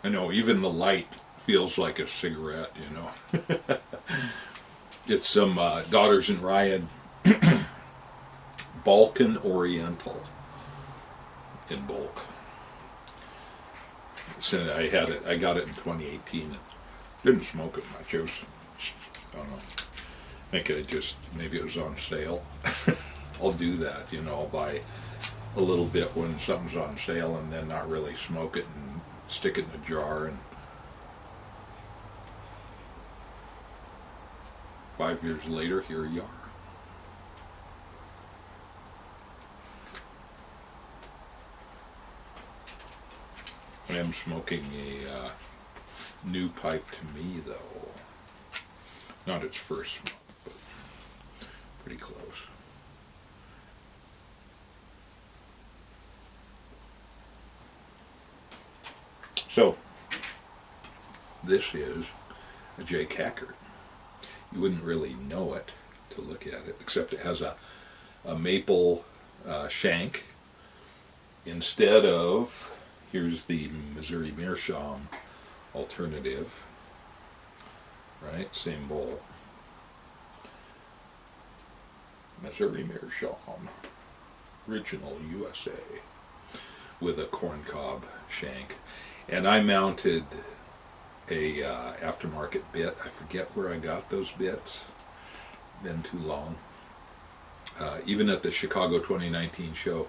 I know, even the light feels like a cigarette, you know. It's some Daughters in Ryan Balkan Oriental in bulk. So I got it in 2018 and didn't smoke it much. It was, I don't know, I think maybe it was on sale. I'll do that, you know, I'll buy a little bit when something's on sale and then not really smoke it and stick it in a jar, and 5 years later, here you are. I am smoking a new pipe to me, though. Not its first smoke, but pretty close. So, this is a J. Cackert. You wouldn't really know it to look at it, except it has a maple shank instead of, here's the Missouri Meerschaum alternative, right? Same bowl. Missouri Meerschaum, original USA, with a corncob shank. And I mounted a aftermarket bit. I forget where I got those bits. Been too long. Even at the Chicago 2019 show,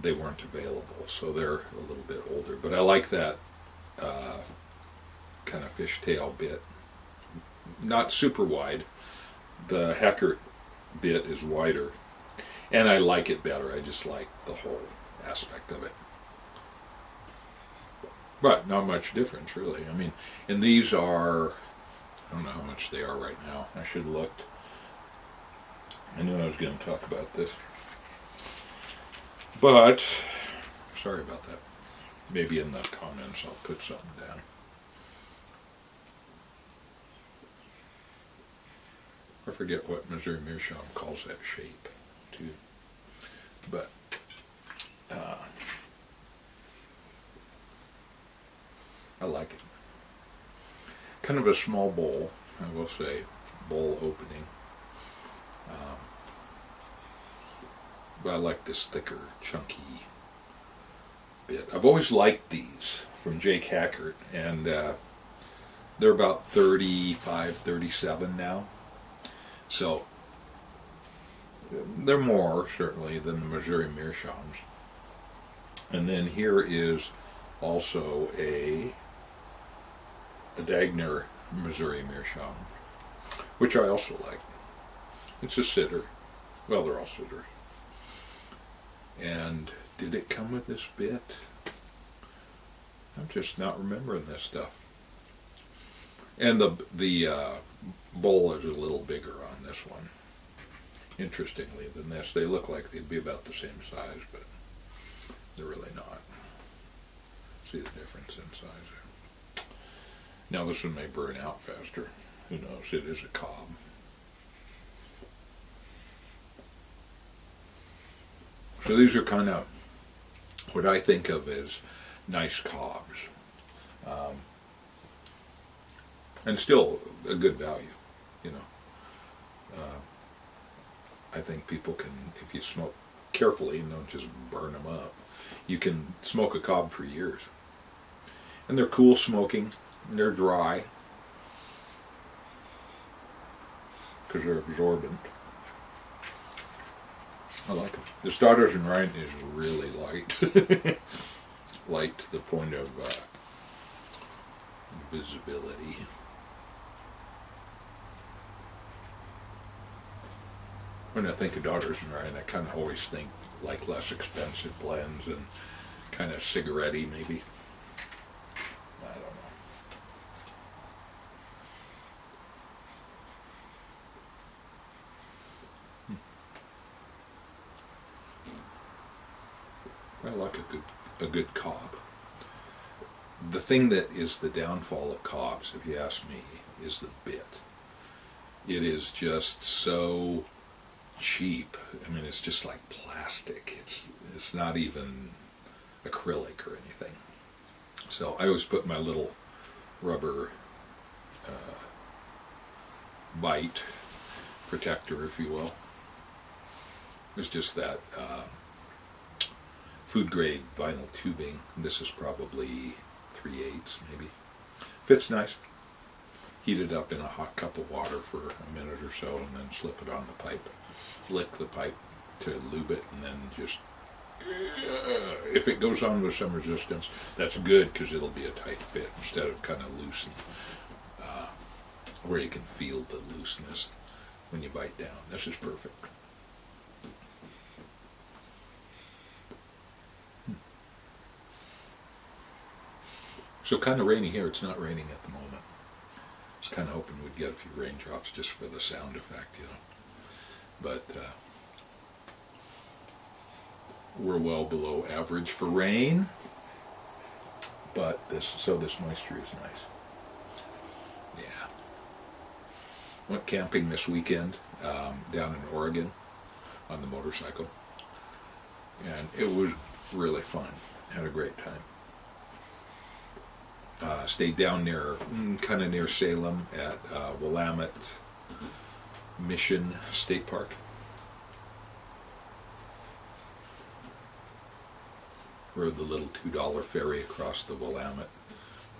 they weren't available, so they're a little bit older. But I like that kind of fishtail bit. Not super wide. The Hackert bit is wider, and I like it better. I just like the whole aspect of it. But not much difference, really. I mean, and these are, I don't know how much they are right now. I should have looked. I knew I was going to talk about this. But, sorry about that. Maybe in the comments I'll put something down. I forget what Missouri Meerschaum calls that shape, too. But, I like it. Kind of a small bowl, I will say, bowl opening. But I like this thicker, chunky bit. I've always liked these from J. Cackert, and they're about 35, 37 now. So they're more, certainly, than the Missouri Meerschaums. And then here is also a Dagner Missouri Meerschaum, which I also like. It's a sitter. Well, they're all sitters. And did it come with this bit? I'm just not remembering this stuff. And the bowl is a little bigger on this one, interestingly, than this. They look like they'd be about the same size, but they're really not. See the difference in size. Now this one may burn out faster. Who knows? It is a cob. So these are kind of what I think of as nice cobs. And still a good value, you know. I think people can, if you smoke carefully and don't just burn them up, you can smoke a cob for years. And they're cool smoking, and they're dry, because they're absorbent. I like them. The Daughters in Ryan is really light. Light to the point of visibility. When I think of Daughters in Ryan, I kind of always think like less expensive blends and kind of cigarette-y maybe. I don't know. I like a good cob. The thing that is the downfall of cobs, if you ask me, is the bit. It is just so cheap. I mean, it's just like plastic. It's not even acrylic or anything. So I always put my little rubber bite protector, if you will. It's just that food grade vinyl tubing. This is probably 3/8 maybe. Fits nice. Heat it up in a hot cup of water for a minute or so and then slip it on the pipe. Lick the pipe to lube it and then just, if it goes on with some resistance, that's good because it'll be a tight fit instead of kind of loose and where you can feel the looseness when you bite down. This is perfect. So kind of rainy here. It's not raining at the moment. I was kind of hoping we'd get a few raindrops just for the sound effect, you know. But we're well below average for rain. But this moisture is nice. Yeah. Went camping this weekend down in Oregon on the motorcycle. And it was really fun. Had a great time. Stayed down near, kind of near Salem at Willamette Mission State Park. Rode the little $2 ferry across the Willamette,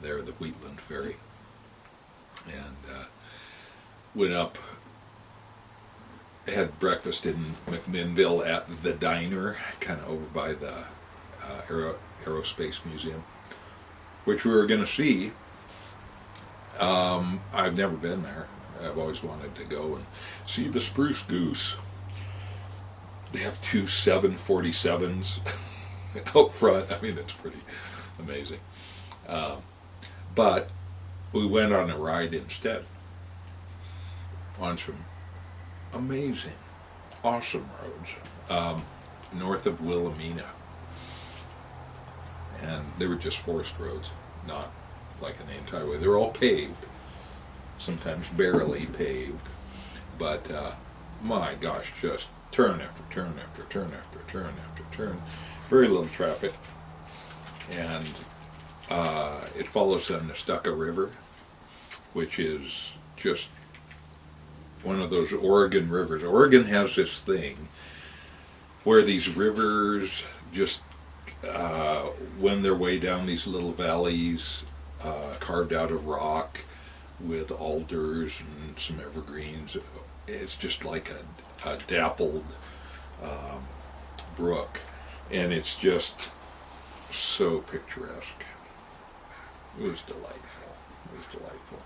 there, the Wheatland Ferry. And went up, had breakfast in McMinnville at the diner, kind of over by the Aerospace Museum, which we were going to see. I've never been there. I've always wanted to go and see the spruce goose. They have 2 747s out front. I mean, it's pretty amazing. But we went on a ride instead on some amazing, awesome roads north of Wilhelmina. And they were just forest roads, not like a named highway. They were all paved, sometimes barely paved, but my gosh, just turn after turn after turn after turn after turn, very little traffic, and it follows the Nestucca River, which is just one of those Oregon rivers. Oregon has this thing where these rivers just wend their way down these little valleys carved out of rock with alders and some evergreens. It's just like a dappled brook, and it's just so picturesque. It was delightful. It was delightful.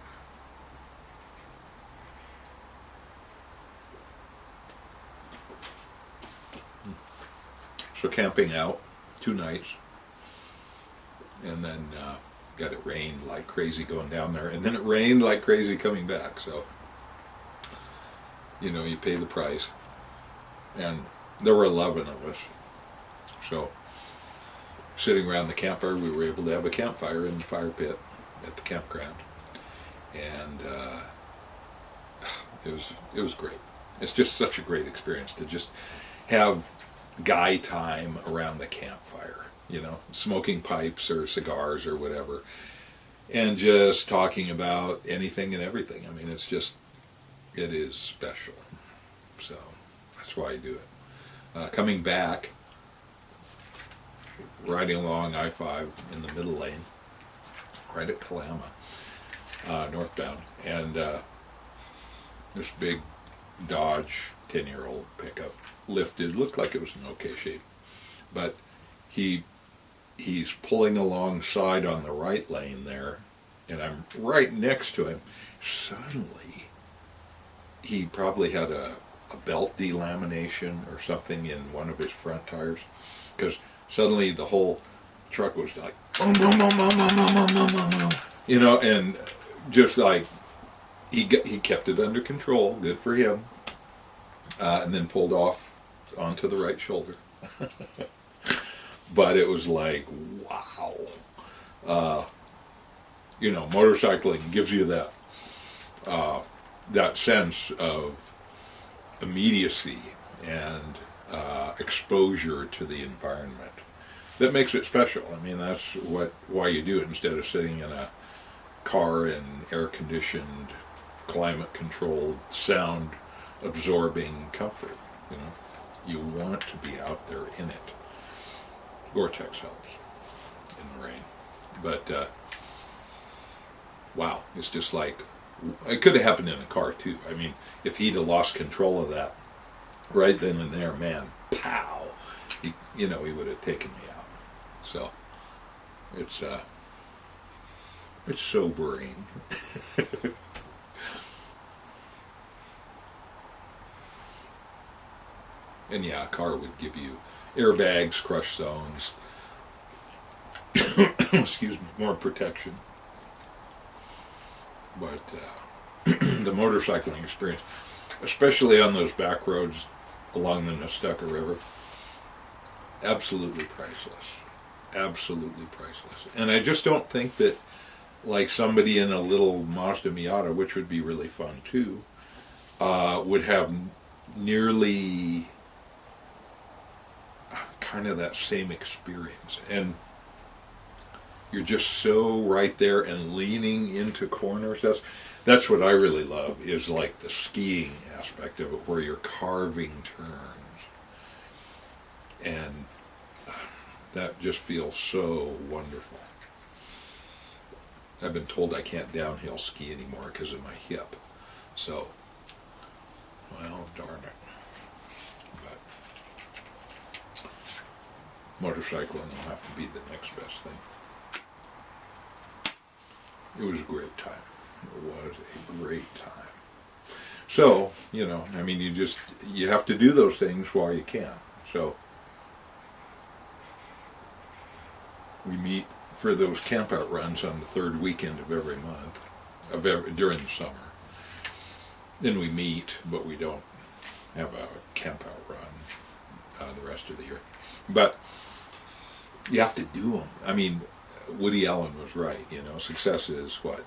So camping out 2 nights, and then got it rained like crazy going down there, and then it rained like crazy coming back. So, you know, you pay the price. And there were 11 of us. So, sitting around the campfire, we were able to have a campfire in the fire pit at the campground, and it was great. It's just such a great experience to just have guy time around the campfire, you know, smoking pipes or cigars or whatever, and just talking about anything and everything. I mean, it is special. So that's why I do it. Coming back, riding along I-5 in the middle lane, right at Kalama, northbound, and this big Dodge 10-year-old pickup lifted, looked like it was in okay shape, but he's pulling alongside on the right lane there, and I'm right next to him. Suddenly, he probably had a belt delamination or something in one of his front tires, because suddenly the whole truck was like, boom, boom, boom, boom, boom, boom, boom, boom, boom, boom. You know, and just like, he kept it under control, good for him, and then pulled off onto the right shoulder. But it was like, wow. You know, motorcycling gives you that sense of immediacy and exposure to the environment that makes it special. I mean, that's why you do it instead of sitting in a car in air-conditioned, climate-controlled, sound-absorbing comfort. You know, you want to be out there in it. Gore-Tex helps in the rain, but wow, it's just like it could have happened in a car too. I mean, if he'd have lost control of that right then and there, man, pow, he would have taken me out. So it's sobering. And yeah, a car would give you airbags, crush zones, excuse me, more protection. But the motorcycling experience, especially on those back roads along the Nestucca River, absolutely priceless. Absolutely priceless. And I just don't think that, like, somebody in a little Mazda Miata, which would be really fun too, would have nearly kind of that same experience. And you're just so right there and leaning into corners. That's what I really love, is like the skiing aspect of it, where you're carving turns. And that just feels so wonderful. I've been told I can't downhill ski anymore because of my hip. So, well, darn it. But motorcycling will have to be the next best thing. It was a great time. It was a great time. So, I mean, you have to do those things while you can. So, we meet for those campout runs on the third weekend of every month, during the summer. Then we meet, but we don't have a campout run the rest of the year. But you have to do them. I mean, Woody Allen was right. Success is what,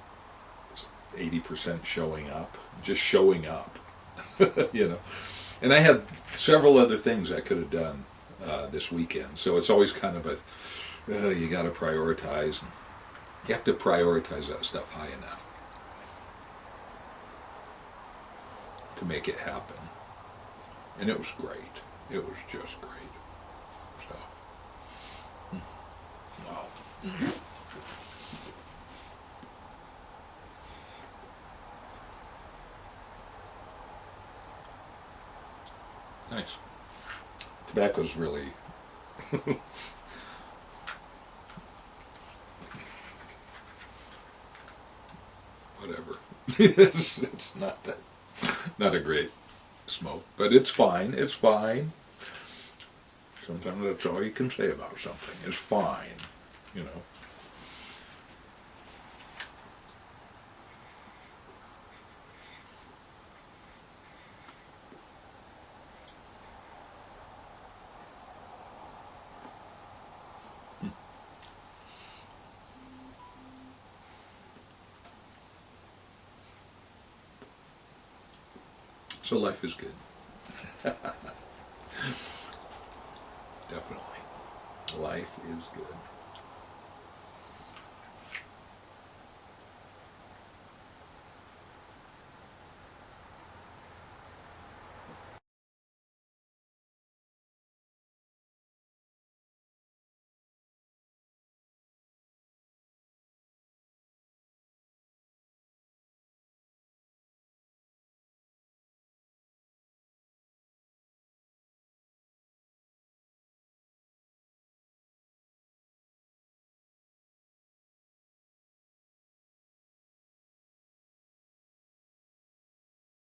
80% showing up, just showing up. And I had several other things I could have done this weekend. So it's always kind of you got to prioritize. You have to prioritize that stuff high enough to make it happen. And it was great. It was just great. So, wow. Nice. Tobacco's really whatever. It's not a great smoke, but it's fine. It's fine. Sometimes that's all you can say about something. It's fine, So life is good. Definitely. Life is good.